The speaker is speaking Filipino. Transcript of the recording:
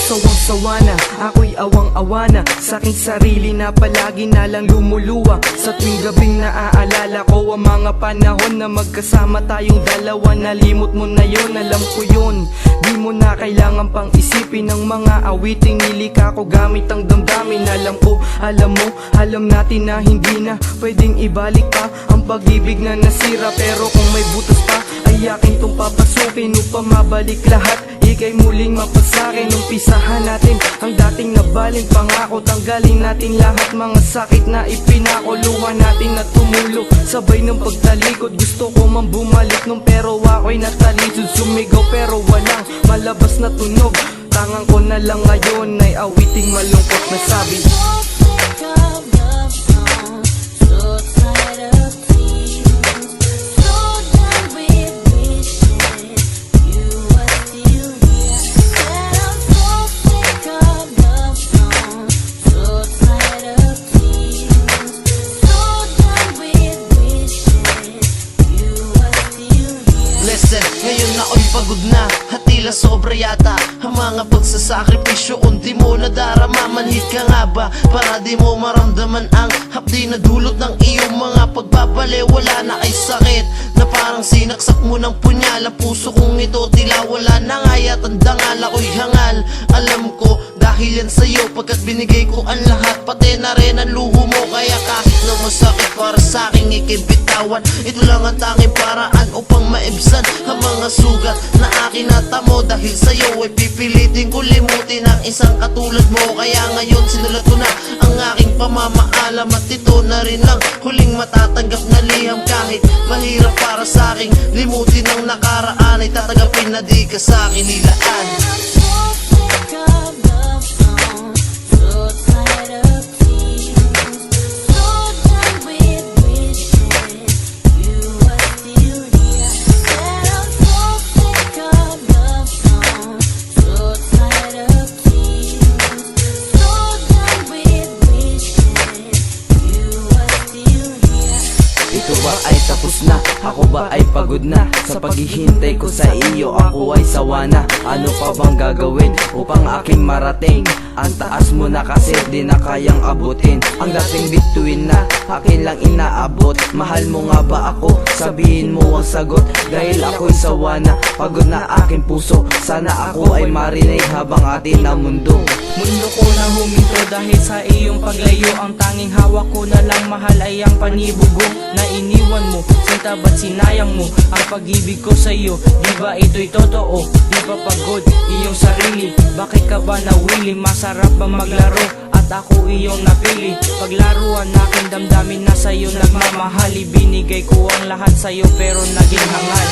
Sawang-sawa na, ako'y awang-awa na sa aking sarili na palagi na lang lumuluwa. Sa tuwing gabing naaalala ko ang mga panahon na magkasama tayong dalawa. Nalimot mo na yon, alam ko yun. Di mo na kailangan pang isipin ng mga awiting nilikha ko gamit ang damdamin. Alam ko, alam mo, alam natin na hindi na pwedeng ibalik pa ang pag-ibig na nasira. Pero kung may butas pa ay akin tong papasukin upang mabalik lahat. Ika'y muling mapasakin, umpisahan natin ang dating nabaling pangako. Tanggalin natin lahat mga sakit na ipinakuluhan natin na tumulo. Sabay ng pagtalikod, gusto ko man bumalik nung pero ako'y natalisod. Sumigaw pero walang malabas na tunog. Tangang ko na lang ngayon ay awiting malungkot na sabi, ngayon na ako'y pagod na at tila sobra yata ang mga pagsasakripisyo. Kung di mo nadarama, manhid ka nga ba para di mo maramdaman ang hapdi na dulot ng iyong mga pagbabali. Wala na kay sakit na parang sinaksak mo ng punyal. Ang puso kong ito tila wala na nga at ang dangal ako'y hangal. Alam ko dahil yan sa'yo pagkat binigay ko ang lahat, pati na rin ang luho mo. Kaya kahit na masakit para sa'king ikibitawan, ito lang ang tanging paraan upang maibsan ang mga sugat na akin natamo. Dahil sa'yo ay pipilitin ko limutin ang isang katulad mo. Kaya ngayon sinulat ko na ang aking pamamaalam at ito na rin lang huling matatanggap na liham. Kahit mahirap para sa'king limutin ang nakaraan, ay tatanggapin na di ka sa'kin nilaan. ito ba ay tapos na? Ako ba ay pagod na? Sa paghihintay ko sa iyo, ako ay sawa na. Ano pa bang gagawin upang aking marating? Ang taas mo na kasi di na kayang abutin. Ang dating bituin na akin lang inaabot. Mahal mo nga ba ako? Sabihin mo ang sagot. Dahil ako'y sawa na, pagod na aking puso. Sana ako ay marinig habang atin na mundo. Mundo ko na huminto dahil sa iyong paglayo. Ang tanging hawak ko na lang mahal ay ang panibugo na iniwan mo. Sinta ba't sinayang mo ang pag-ibig ko sa iyo? Di ba ito'y totoo? Di ba pagod iyong sarili? Bakit ka ba nawili? Masarap ba maglaro? At ako iyong napili. Paglaruan aking damdamin na sa'yo nagmamahali. Binigay ko ang lahat sa'yo pero naging hangal.